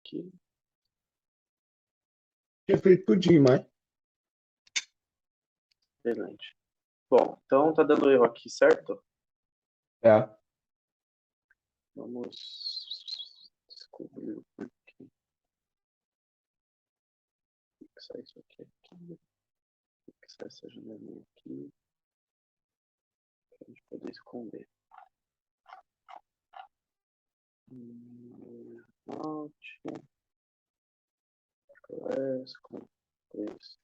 aqui. Tinha feito tudinho, mas. Excelente. Bom, então tá dando erro aqui, certo? É. Vamos descobrir o porquê. Fixar isso aqui. Fixar essa janelinha aqui. Pra gente poder esconder. Alt. S com texto.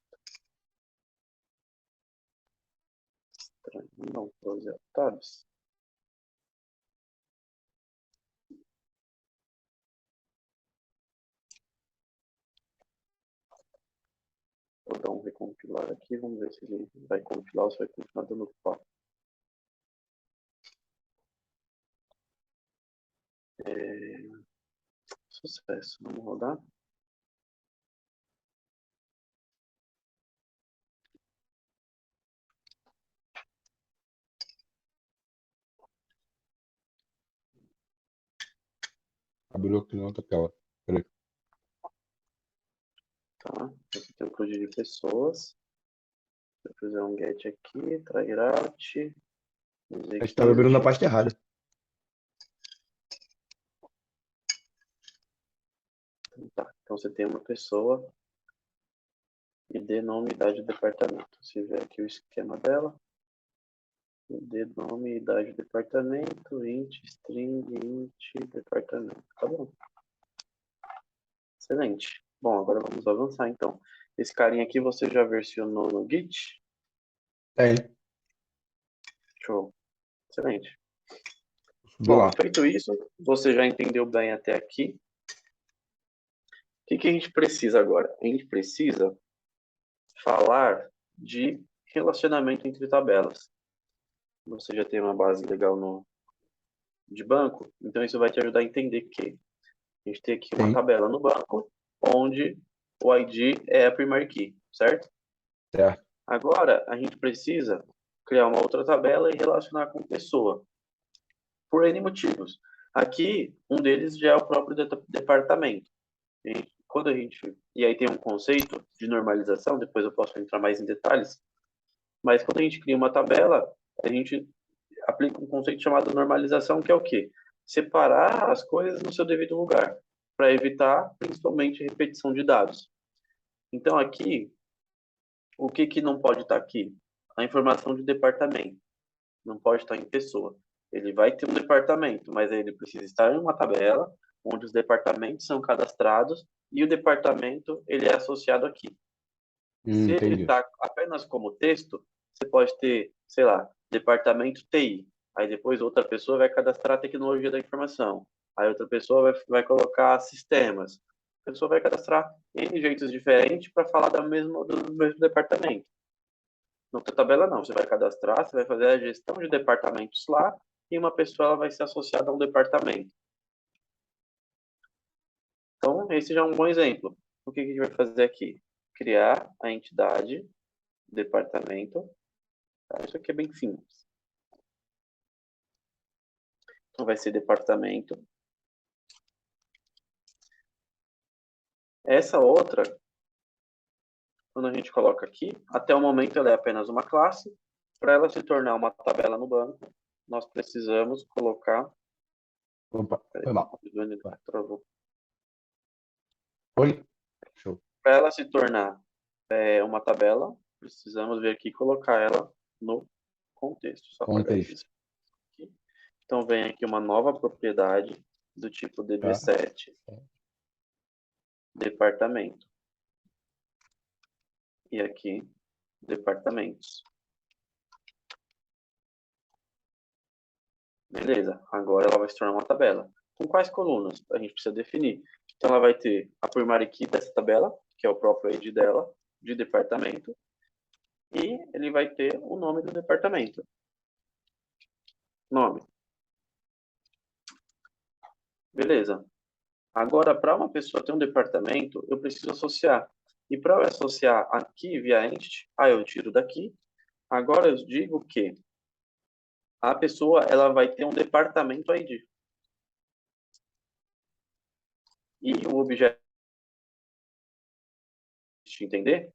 Estranho. Não, fazer tabs. Vou dar um recompilar aqui, vamos ver se ele vai compilar ou se vai continuar dando pau. Sucesso, vamos rodar. Abriu aqui na outra tela. Peraí. Tá, aqui tem o código de pessoas. Vou fazer um get aqui, tryroute. A gente tava abrindo na pasta errada. Tá, então você tem uma pessoa, ID, nome, idade do departamento. Você vê aqui o esquema dela. ID, nome, idade do departamento, int, string, int, departamento. Tá bom. Excelente. Bom, agora vamos avançar então. Esse carinha aqui você já versionou no Git? Tem. Show. Excelente. Subiu Bom, lá. feito isso, você já entendeu bem até aqui. O que a gente precisa agora? A gente precisa falar de relacionamento entre tabelas. Você já tem uma base legal de banco, então isso vai te ajudar a entender que a gente tem aqui uma Sim. tabela no banco, onde o ID é a primary key, certo? Certo. Agora, a gente precisa criar uma outra tabela e relacionar com pessoa, por N motivos. Aqui, um deles já é o próprio departamento. E aí tem um conceito de normalização, depois eu posso entrar mais em detalhes, mas quando a gente cria uma tabela, a gente aplica um conceito chamado normalização, que é o quê? Separar as coisas no seu devido lugar, para evitar, principalmente, repetição de dados. Então, aqui, o que não pode estar aqui? A informação de departamento. Não pode estar em pessoa. Ele vai ter um departamento, mas ele precisa estar em uma tabela, onde os departamentos são cadastrados, e o departamento ele é associado aqui. Se ele Entendi. está apenas como texto, você pode ter, sei lá, departamento TI. Aí depois outra pessoa vai cadastrar a tecnologia da informação. Aí outra pessoa vai colocar sistemas. A pessoa vai cadastrar N jeitos diferentes para falar do mesmo departamento. Na outra tabela não, você vai cadastrar, você vai fazer a gestão de departamentos lá e uma pessoa ela vai ser associada a um departamento. Então, esse já é um bom exemplo. O que a gente vai fazer aqui? Criar a entidade, departamento. Isso aqui é bem simples. Então, vai ser departamento. Essa outra, quando a gente coloca aqui, até o momento ela é apenas uma classe. Para ela se tornar uma tabela no banco, nós precisamos colocar... Opa, foi mal. Travou. Oi? Show. Para ela se tornar uma tabela, precisamos vir aqui e colocar ela no contexto. Só apagar isso Contexto. aqui. Então, vem aqui uma nova propriedade do tipo DB7, departamento. E aqui, departamentos. Beleza, agora ela vai se tornar uma tabela. Com quais colunas? A gente precisa definir. Então, ela vai ter a primary key dessa tabela, que é o próprio ID dela, de departamento. E ele vai ter o nome do departamento. Nome. Beleza. Agora, para uma pessoa ter um departamento, eu preciso associar. E para eu associar aqui via entity, eu tiro daqui. Agora eu digo que a pessoa ela vai ter um departamento ID. E o objeto, entender?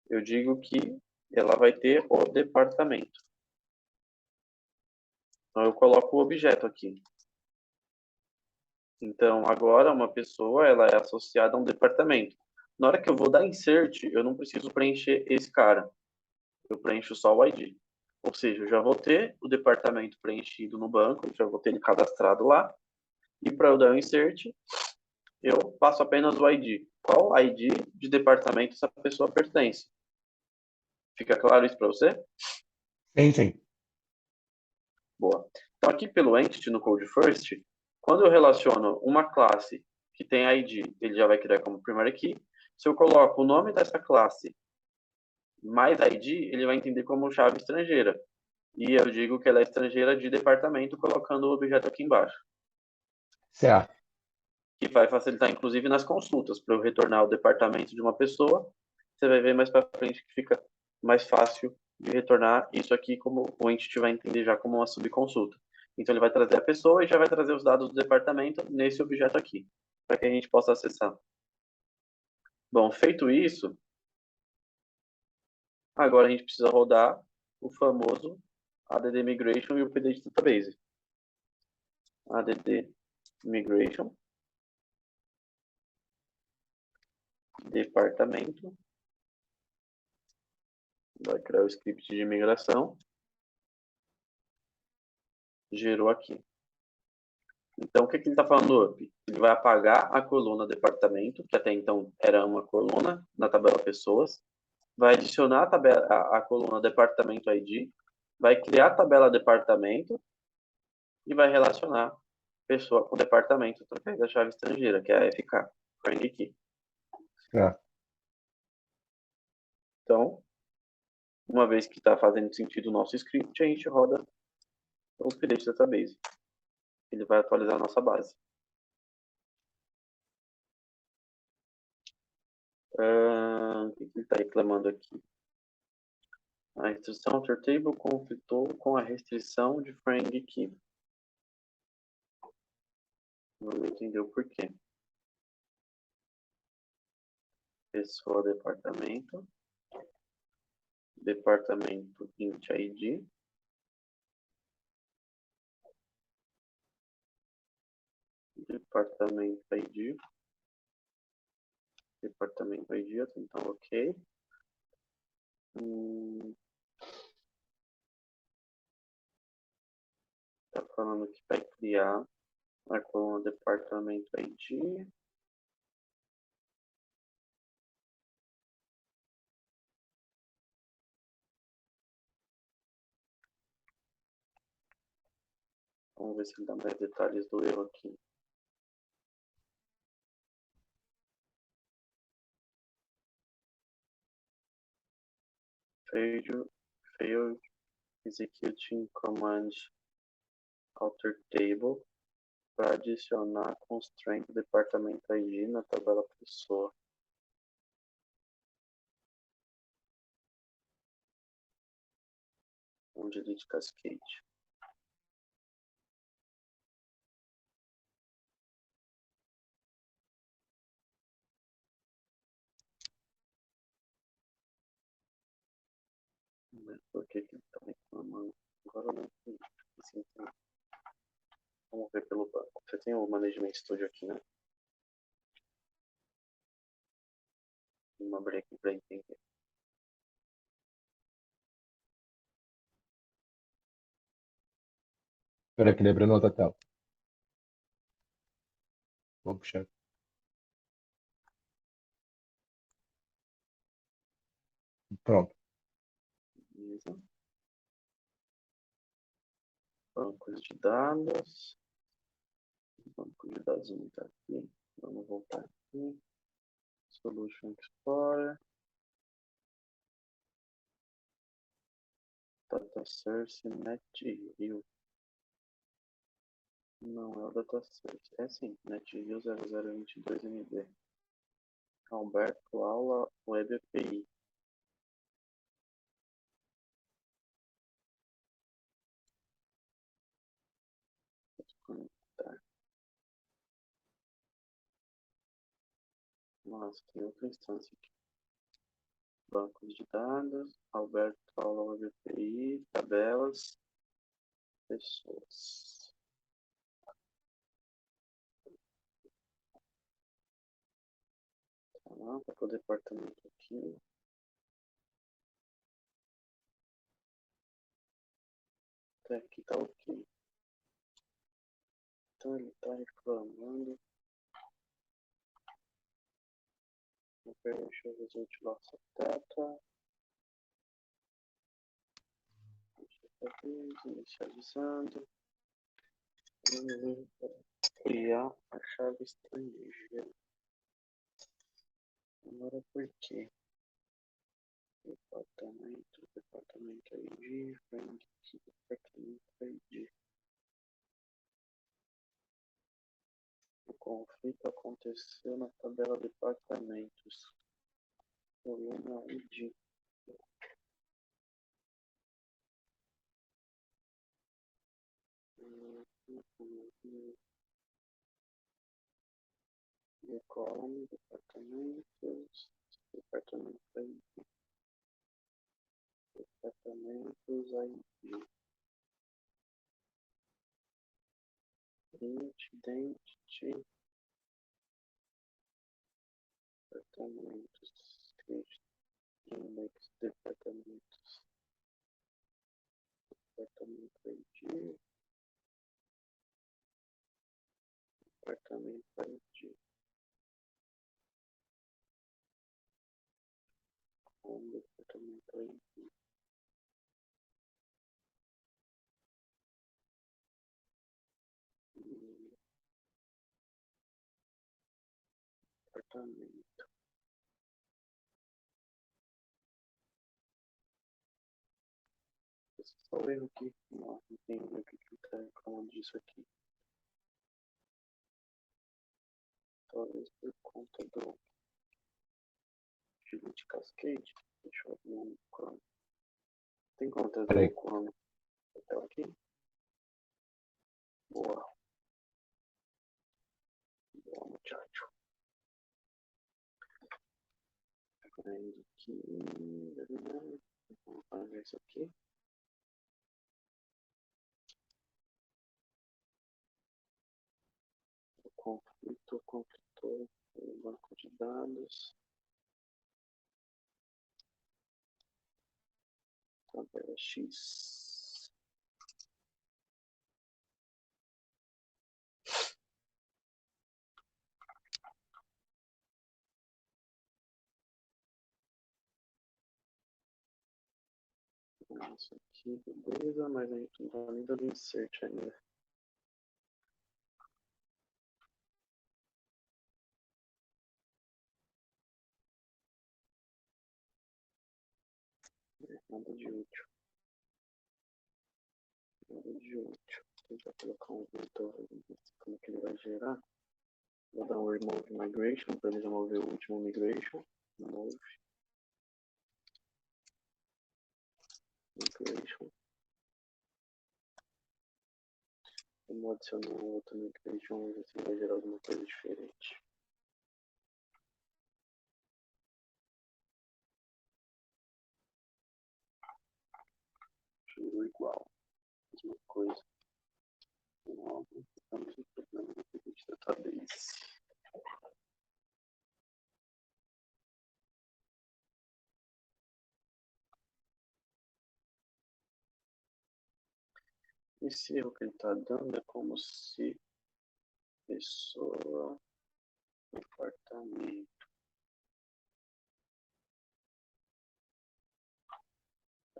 Eu digo que ela vai ter o departamento. Então, eu coloco o objeto aqui. Então, agora uma pessoa ela é associada a um departamento. Na hora que eu vou dar insert, eu não preciso preencher esse cara. Eu preencho só o ID. Ou seja, eu já vou ter o departamento preenchido no banco, já vou ter ele cadastrado lá. E para eu dar o insert, eu passo apenas o ID. Qual ID de departamento essa pessoa pertence? Fica claro isso para você? Sim, sim. Boa. Então, aqui pelo Entity no Code First, quando eu relaciono uma classe que tem ID, ele já vai criar como primary key. Se eu coloco o nome dessa classe mais ID, ele vai entender como chave estrangeira. E eu digo que ela é estrangeira de departamento, colocando o objeto aqui embaixo. Certo. Que vai facilitar, inclusive, nas consultas, para eu retornar o departamento de uma pessoa. Você vai ver mais para frente que fica mais fácil de retornar isso aqui, como o entity vai entender já como uma subconsulta. Então, ele vai trazer a pessoa e já vai trazer os dados do departamento nesse objeto aqui, para que a gente possa acessar. Bom, feito isso, agora a gente precisa rodar o famoso add migration e o update database. Add migration, departamento, vai criar o script de migração, gerou aqui. Então, o que ele está falando up? Ele vai apagar a coluna departamento, que até então era uma coluna na tabela pessoas, vai adicionar a coluna departamento ID, vai criar a tabela departamento e vai relacionar pessoa com departamento através da chave estrangeira, que é a FK, Friend Key. Certo. Então, uma vez que está fazendo sentido o nosso script, a gente roda o update database. Ele vai atualizar a nossa base. O que ele está reclamando aqui? A restrição outer table conflitou com a restrição de friend key. Vamos entender o porquê. Pessoa, departamento. Departamento int ID. Departamento ID. Departamento ID, então ok. Tá falando que vai criar a coluna departamento ID. Vamos ver se ele dá mais detalhes do erro aqui. Failed executing command alter table para adicionar constraint departamento ID na tabela pessoa. Um delete cascade. Por que ele está reclamando? Agora não sei. Vamos ver pelo banco. Você tem o Management Studio aqui, né? Vamos abrir aqui para entender. Espera que ele abriu na outra tela. Vou puxar. Pronto. Beleza. Bancos de dados. Banco de dados não está aqui. Vamos voltar aqui. Solution Explorer. Data Source NetView. Não é o Data Source. É sim, NetView 0022MB. Alberto Aula Web API. Conectar. Nossa, tem outra instância aqui. Bancos de dados, Alberto Aula VPI, tabelas, pessoas. Tá, vai para o departamento aqui. Até aqui tá ok. Então ele tá reclamando. Deixa eu ver se eu ativar essa data. Inicializando. Criar a chave estrangeira. Agora por quê? Departamento ID, friend key, departamento ID. O conflito aconteceu na tabela departamentos. Problema ID. Column, departamentos, departamento ID, departamentos ID, identity, departamentos, index, departamentos, departamento ID, departamento ID, departamento ID. Departamento. Esse é só o erro aqui. Não entendi o que ele está reclamando disso aqui. Talvez por conta do estilo de cascade. Deixa eu abrir um Chrome. Tem como trazer Peraí. o Chrome até aqui? Boa. Boa, muchacho. Vendo aqui. Vamos fazer isso aqui. O conflito conflitou o banco de dados. Tabela X. Isso aqui, beleza, mas a gente não tá nem dando insert ainda. Nada de útil. Nada de útil. Vou tentar colocar um vetor, como que ele vai gerar. Vou dar um remove migration para ele remover o último migration. Remove migration. Vamos adicionar um outro migration e ver se vai gerar alguma coisa diferente. Tudo igual. Mesma coisa. Não, estamos no problema do database. Esse erro que ele está dando é como se pessoa, departamento.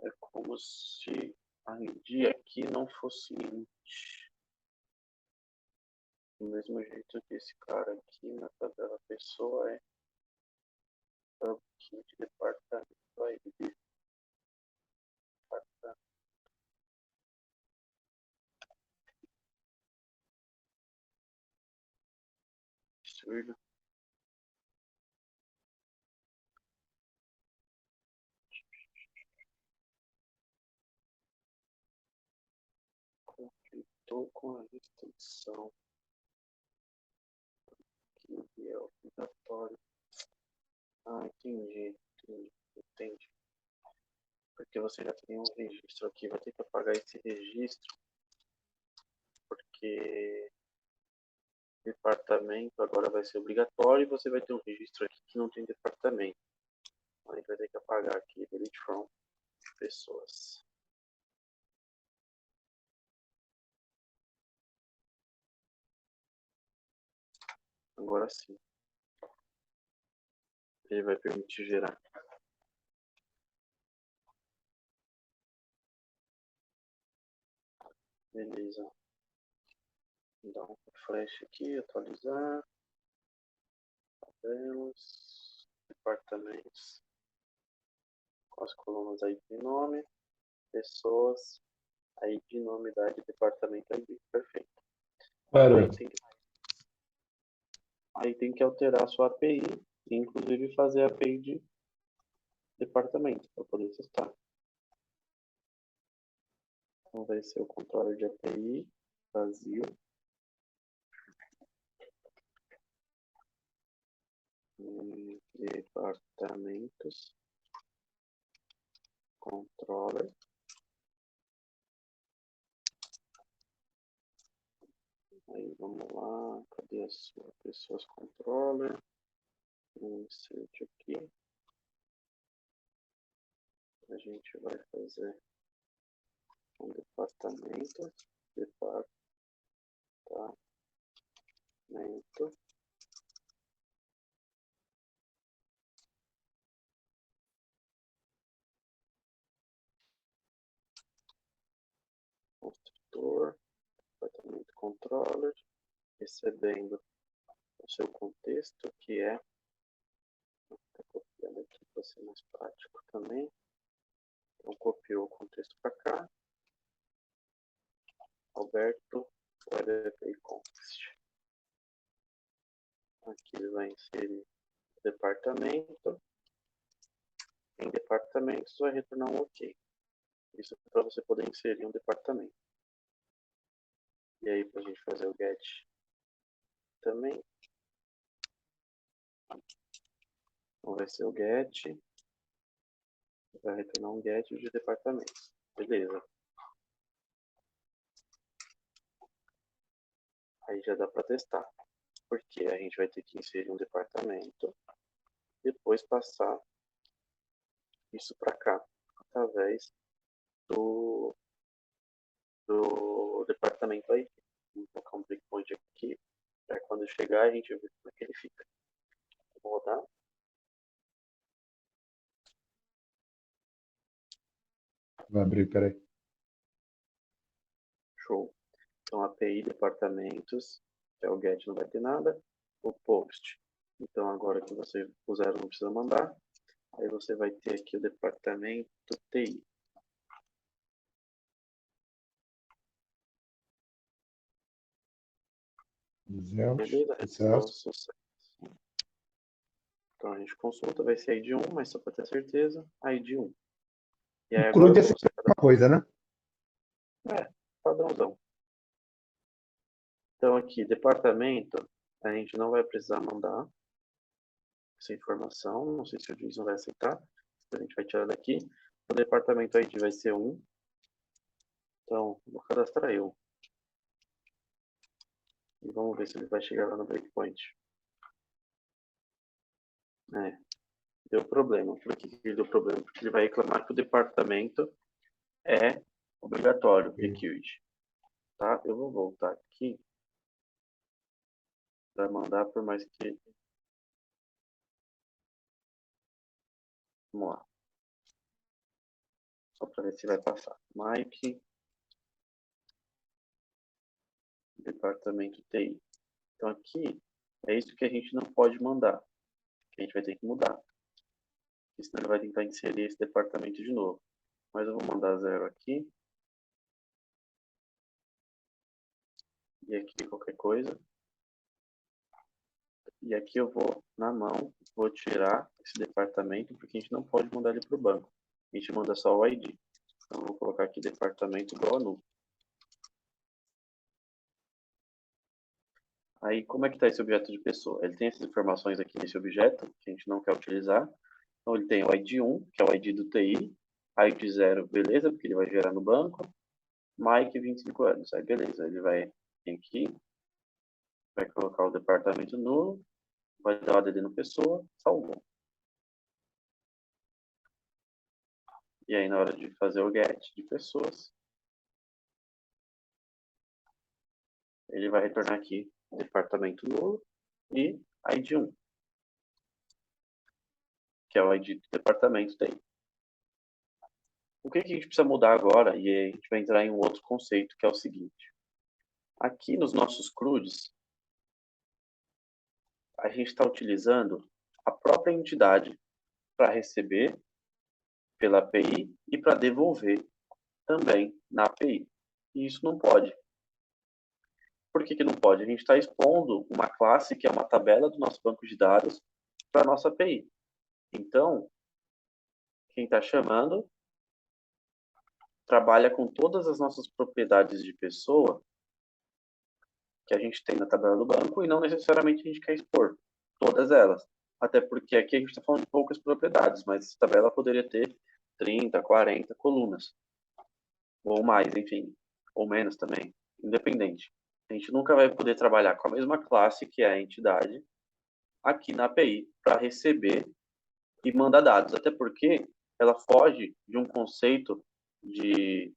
É como se a ID aqui não fosse int. Do mesmo jeito que esse cara aqui na tabela pessoa é de departamento ID. Absurdo. Conflitou com a restrição que é obrigatório. Entendi. Porque você já tem um registro aqui, vai ter que apagar esse registro, porque departamento agora vai ser obrigatório e você vai ter um registro aqui que não tem departamento. Aí vai ter que apagar aqui, delete from pessoas. Agora sim. Ele vai permitir gerar. Beleza. Dá um refresh aqui, atualizar. Tabelas, departamentos. Com as colunas aí de nome, pessoas, aí de nome, idade, departamento ID. Perfeito. Cara, Aí tem que alterar a sua API, inclusive fazer a API de departamento para poder testar. Então vai ser o controller de API, vazio. Departamentos, controller. Aí vamos lá, cadê a sua pessoas controller? Insert aqui. A gente vai fazer um departamento, construtor, departamento controller, recebendo o seu contexto, que é, estou copiando aqui para ser mais prático também. Então copiou o contexto para cá, Alberto, WebAPI Context. Aqui ele vai inserir o departamento. Em departamentos vai retornar um OK. Isso é para você poder inserir um departamento. E aí para a gente fazer o get também. Então vai ser o get. Vai retornar um get de departamentos. Beleza. Aí já dá para testar. Porque a gente vai ter que inserir um departamento. Depois passar isso para cá. Através do departamento aí. Vou colocar um breakpoint aqui. Para quando chegar a gente ver como é que ele fica. Vou rodar. vai abrir, peraí. Show. Então, API, departamentos, que é o get, não vai ter nada. O post. Então, agora que você puser, não precisa mandar. Aí você vai ter aqui o departamento TI. Beleza? Recebeu Sucesso. sucesso. Então, a gente consulta, vai ser ID 1, mas só para ter certeza, ID 1. E aí O agora CRUD é quando você sempre uma coisa, né? padrãozão. Então, aqui, departamento, a gente não vai precisar mandar essa informação. Não sei se o juiz não vai aceitar. A gente vai tirar daqui. O departamento ID vai ser 1. Então, vou cadastrar eu. E vamos ver se ele vai chegar lá no breakpoint. Deu problema. Por que ele deu problema? Porque ele vai reclamar que o departamento é obrigatório, requisite. Tá? Eu vou voltar aqui para mandar, por mais que... Vamos lá. Só para ver se vai passar. Mike, departamento TI. Então aqui é isso que a gente não pode mandar. Que a gente vai ter que mudar. Porque senão ele vai tentar inserir esse departamento de novo. Mas eu vou mandar 0 aqui. E aqui qualquer coisa. E aqui eu vou, na mão, vou tirar esse departamento, porque a gente não pode mandar ele para o banco. A gente manda só o ID. Então, eu vou colocar aqui departamento igual a null. Aí, como é que está esse objeto de pessoa? Ele tem essas informações aqui nesse objeto, que a gente não quer utilizar, Então, ele tem o ID 1, que é o ID do TI, ID 0, beleza, porque ele vai gerar no banco, Mike, 25 anos, aí beleza, ele vai aqui, vai colocar o departamento nulo, vai dar o ADD no pessoa, salvou. E aí, na hora de fazer o get de pessoas, ele vai retornar aqui departamento nulo e ID 1, que é o ID do departamento TI. O que a gente precisa mudar agora? E aí a gente vai entrar em um outro conceito, que é o seguinte. Aqui nos nossos CRUDs, a gente está utilizando a própria entidade para receber pela API e para devolver também na API. E isso não pode. Por que não pode? A gente está expondo uma classe que é uma tabela do nosso banco de dados para a nossa API. Então, quem está chamando trabalha com todas as nossas propriedades de pessoa que a gente tem na tabela do banco e não necessariamente a gente quer expor todas elas. Até porque aqui a gente está falando de poucas propriedades, mas essa tabela poderia ter 30, 40 colunas. Ou mais, enfim. Ou menos também. Independente. A gente nunca vai poder trabalhar com a mesma classe, que é a entidade, aqui na API, para receber e mandar dados. Até porque ela foge de um conceito de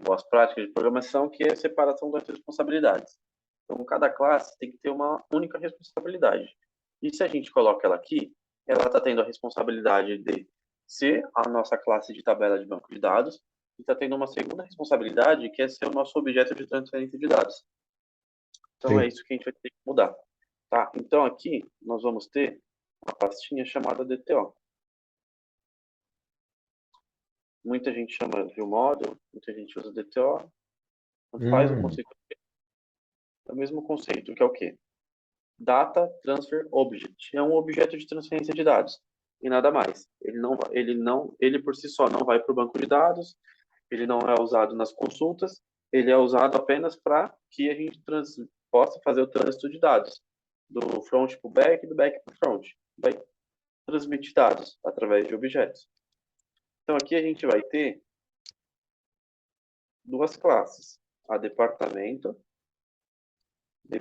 boas práticas de programação, que é a separação das responsabilidades. Então, cada classe tem que ter uma única responsabilidade. E se a gente coloca ela aqui, ela está tendo a responsabilidade de ser a nossa classe de tabela de banco de dados e está tendo uma segunda responsabilidade, que é ser o nosso objeto de transferência de dados. Então, é Sim. isso que a gente vai ter que mudar. Tá? Então, aqui, nós vamos ter uma pastinha chamada DTO. Muita gente chama de ViewModel, muita gente usa DTO. Faz o conceito. É o mesmo conceito, que é o quê? Data Transfer Object. É um objeto de transferência de dados e nada mais. Ele por si só não vai para o banco de dados, ele não é usado nas consultas, ele é usado apenas para que a gente possa fazer o trânsito de dados do front para o back e do back para o front. Vai transmitir dados através de objetos. Então aqui a gente vai ter duas classes: a departamento E a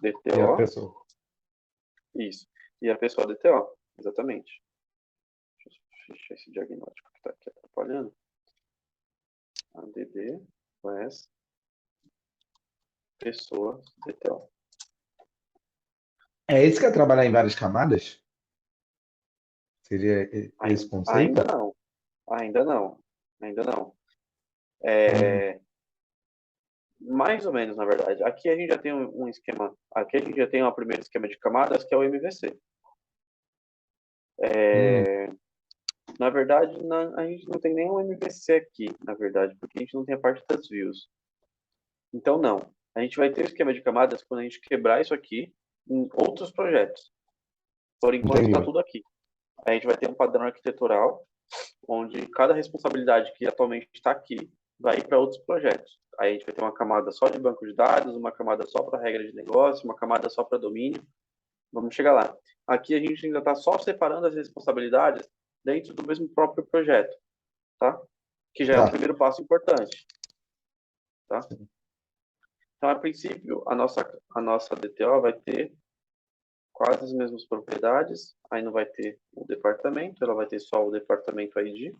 DTO, pessoa. isso, e a pessoa DTO, exatamente. Deixa eu fechar esse diagnóstico que está aqui atrapalhando. ADD, class, pessoa, DTO. É esse que é trabalhar em várias camadas? Seria esse Ainda conceito? não, ainda não, ainda não. Hum, Mais ou menos, na verdade. Aqui a gente já tem um esquema, aqui a gente já tem um primeiro esquema de camadas, que é o MVC. hum, Na verdade, a gente não tem nenhum MVC aqui, na verdade, porque a gente não tem a parte das views. Então, não. A gente vai ter o esquema de camadas quando a gente quebrar isso aqui em outros projetos. Por enquanto, está entendi. tudo aqui. A gente vai ter um padrão arquitetural, onde cada responsabilidade que atualmente está aqui vai ir para outros projetos. Aí a gente vai ter uma camada só de banco de dados, uma camada só para regra de negócio, uma camada só para domínio. Vamos chegar lá. Aqui a gente ainda está só separando as responsabilidades dentro do mesmo próprio projeto, tá? Que já é um Tá. primeiro passo importante, tá? Então, a princípio, a nossa DTO vai ter quase as mesmas propriedades. Aí não vai ter o departamento, ela vai ter só o departamento ID.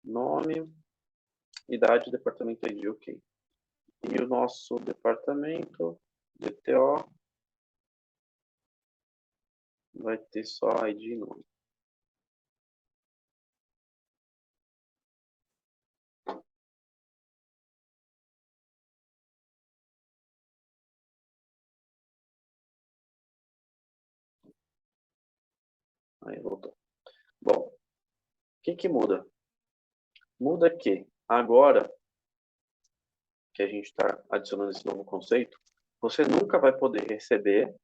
Nome, idade, departamento ID, ok. E o nosso departamento, DTO, vai ter só ID e nome. Aí voltou. Bom, o que muda? Muda que agora que a gente está adicionando esse novo conceito, você nunca vai poder receber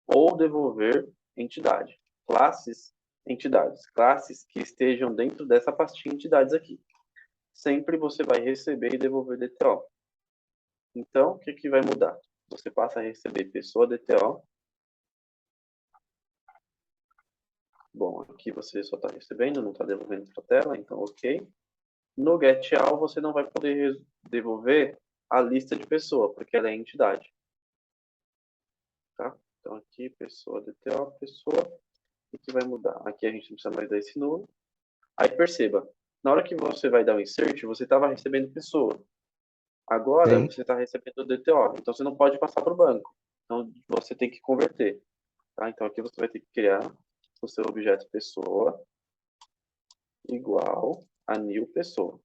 ou devolver entidade. Classes, entidades. Classes que estejam dentro dessa pastinha entidades aqui. Sempre você vai receber e devolver DTO. Então, o que vai mudar? você passa a receber pessoa DTO. Bom, aqui você só está recebendo, não está devolvendo para a tela, então ok. No getAll você não vai poder devolver a lista de pessoa, porque ela é entidade. Tá? Então aqui, pessoa DTO, pessoa, o que vai mudar? Aqui a gente não precisa mais dar esse nulo. Aí perceba, na hora que você vai dar o insert, você estava recebendo pessoa. Agora Sim. você está recebendo DTO, então você não pode passar para o banco. Então você tem que converter. Tá? Então aqui você vai ter que criar o seu objeto pessoa igual a new pessoa.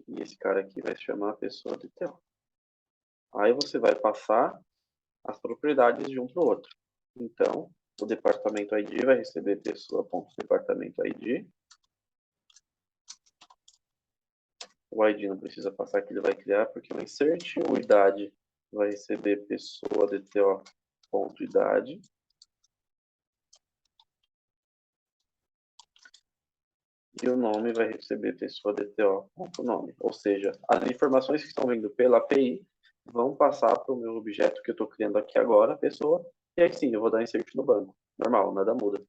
E esse cara aqui vai se chamar pessoa DTO. Aí você vai passar as propriedades de um para o outro. Então, o departamento ID vai receber pessoa.departamento ID. O ID não precisa passar que ele vai criar, porque é um insert. O idade vai receber pessoa DTO.idade. E o nome vai receber pessoa DTO.nome. Ou seja, as informações que estão vindo pela API vão passar para o meu objeto que eu estou criando aqui agora, pessoa, e aí sim, eu vou dar insert no banco. Normal, nada muda.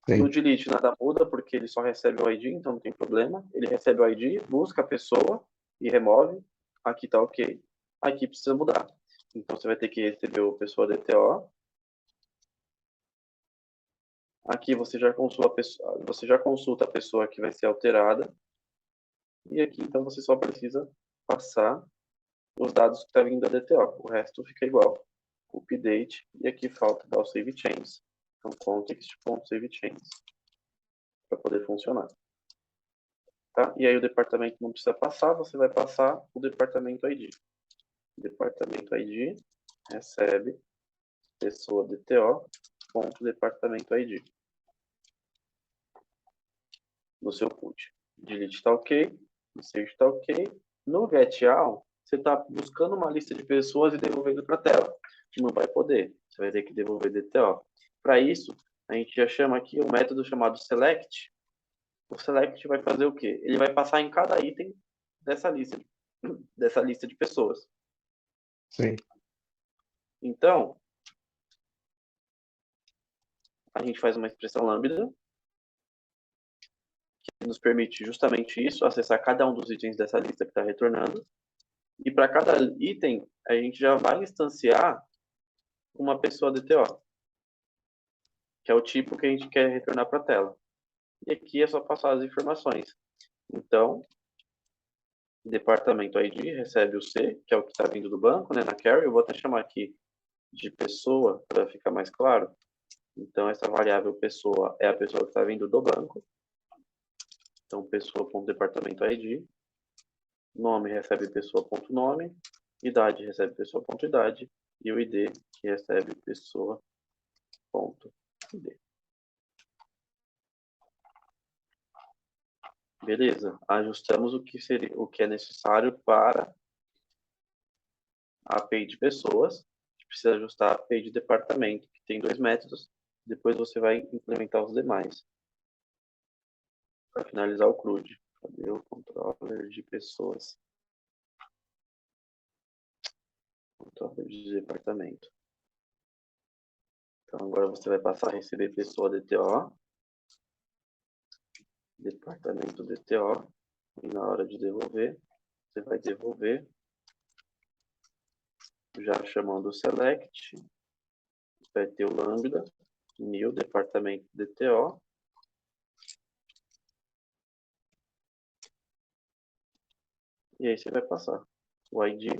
No Sim. delete nada muda, porque ele só recebe o ID, então não tem problema. Ele recebe o ID, busca a pessoa e remove. Aqui está ok. Aqui precisa mudar. Então você vai ter que receber o pessoa DTO. Aqui você já consulta a pessoa que vai ser alterada. E aqui então você só precisa passar os dados que está vindo da DTO. O resto fica igual. Update. E aqui falta dar o save change. Então context.save change para poder funcionar. Tá? E aí o departamento não precisa passar, você vai passar o departamento ID. Departamento ID recebe pessoa DTO ponto departamento ID no seu put. Delete está ok, insert está ok. No getAll, você está buscando uma lista de pessoas e devolvendo para a tela. Não vai poder, você vai ter que devolver DTO. Para isso, a gente já chama aqui o método chamado select. O select vai fazer o quê? Ele vai passar em cada item dessa lista de pessoas. Sim. Então, a gente faz uma expressão lambda que nos permite justamente isso, acessar cada um dos itens dessa lista que está retornando. E para cada item, a gente já vai instanciar uma pessoa DTO, que é o tipo que a gente quer retornar para a tela. E aqui é só passar as informações. Então, departamento ID recebe o C, que é o que está vindo do banco, né, na carry. Eu vou até chamar aqui de pessoa, para ficar mais claro. Então, essa variável pessoa é a pessoa que está vindo do banco. Então, pessoa.departamento ID. Nome recebe pessoa.nome. Idade recebe pessoa.idade. E o ID que recebe pessoa.id. Beleza. Ajustamos o que é necessário para a API de pessoas. A gente precisa ajustar a API de departamento, que tem 2 métodos. Depois você vai implementar os demais. Para finalizar o CRUD. Cadê o controller de pessoas? Controller de departamento. Então agora você vai passar a receber pessoa DTO. Departamento DTO. E na hora de devolver, você vai devolver já chamando o select. Vai ter o lambda. New departamento DTO. E aí você vai passar o ID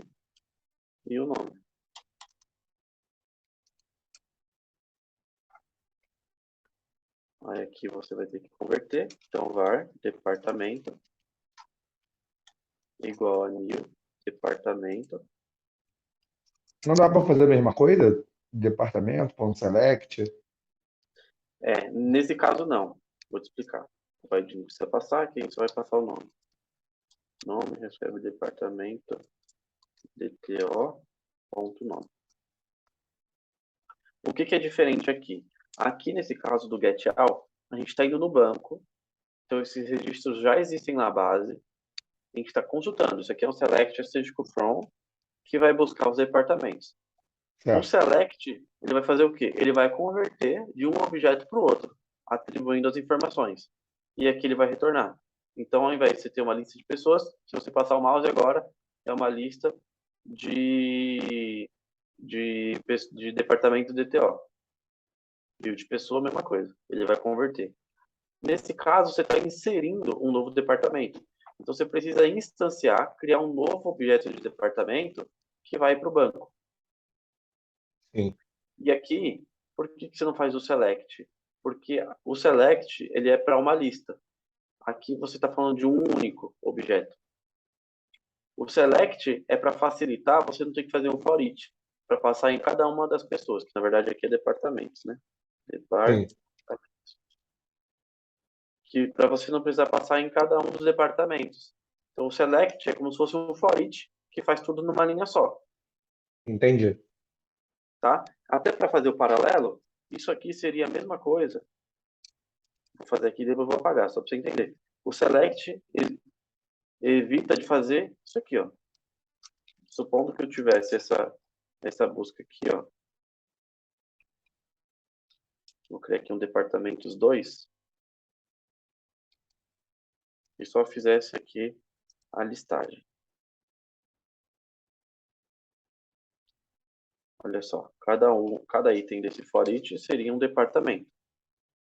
e o nome. Aí aqui você vai ter que converter. Então, var departamento igual a new departamento. Não dá para fazer a mesma coisa? Departamento, ponto select. Nesse caso não. Vou te explicar. O ID não precisa passar, aqui a gente só vai passar o nome. Nome recebe departamento DTO.nome. O que é diferente aqui? Aqui nesse caso do getAll, a gente está indo no banco. Então esses registros já existem na base. a gente está consultando. Isso aqui é um select asterisco from, que vai buscar os departamentos. O Certo. select, ele vai fazer o quê? Ele vai converter de um objeto para o outro, atribuindo as informações. E aqui ele vai retornar. Então, ao invés de você ter uma lista de pessoas, se você passar o mouse agora, é uma lista de departamento DTO. Viu? De pessoa, mesma coisa. Ele vai converter. Nesse caso, você está inserindo um novo departamento. Então, você precisa instanciar, criar um novo objeto de departamento que vai para o banco. Sim. E aqui, por que você não faz o select? Porque o select ele é para uma lista. Aqui você está falando de um único objeto. O select é para facilitar, você não tem que fazer um for each, para passar em cada uma das pessoas, que na verdade aqui é departamentos, né? Sim. Que para você não precisar passar em cada um dos departamentos. Então o select é como se fosse um for each, que faz tudo numa linha só, Entendi. tá? Até para fazer o paralelo, isso aqui seria a mesma coisa. Vou fazer aqui e depois vou apagar, só para você entender. O select evita de fazer isso aqui, ó. Supondo que eu tivesse essa busca aqui, ó. Vou criar aqui um departamentos 2 e só fizesse aqui a listagem. Olha só, cada item desse for each seria um departamento.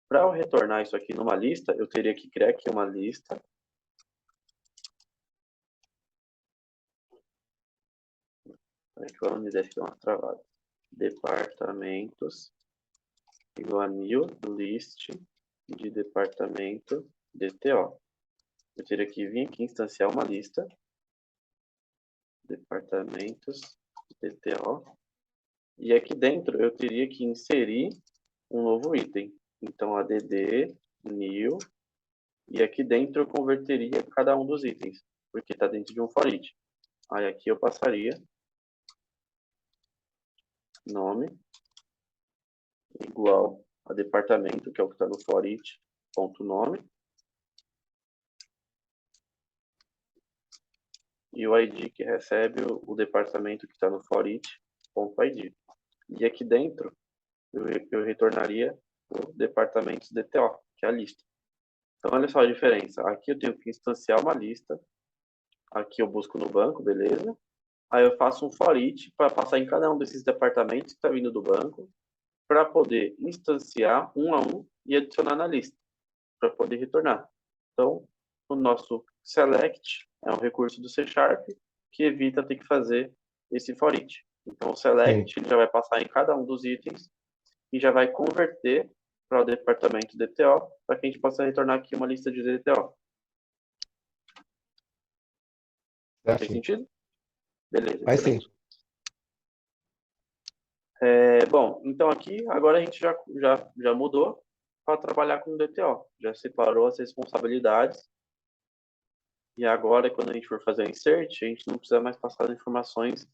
Para eu retornar isso aqui numa lista, eu teria que criar aqui uma lista. Peraí que o nome desse deu uma travada. Departamentos igual a new list de departamento DTO. Eu teria que vir aqui instanciar uma lista. Departamentos DTO. E aqui dentro eu teria que inserir um novo item. Então, add new. E aqui dentro eu converteria cada um dos itens, porque está dentro de um for each. Aí aqui eu passaria nome igual a departamento, que é o que está no for each, ponto nome. E o ID que recebe o departamento que está no for each, ponto ID. E aqui dentro eu retornaria o departamento DTO, que é a lista. Então, olha só a diferença. Aqui eu tenho que instanciar uma lista. Aqui eu busco no banco, beleza? Aí eu faço um for each para passar em cada um desses departamentos que está vindo do banco, para poder instanciar um a um e adicionar na lista, para poder retornar. Então, o nosso select é um recurso do C# que evita ter que fazer esse for each. Então, o select já vai passar em cada um dos itens e já vai converter para o departamento DTO, para que a gente possa retornar aqui uma lista de DTO. Faz sentido? Beleza, Faz sim. excelente. Bom, então aqui agora a gente já mudou para trabalhar com o DTO. Já separou as responsabilidades. E agora, quando a gente for fazer o insert, a gente não precisa mais passar as informações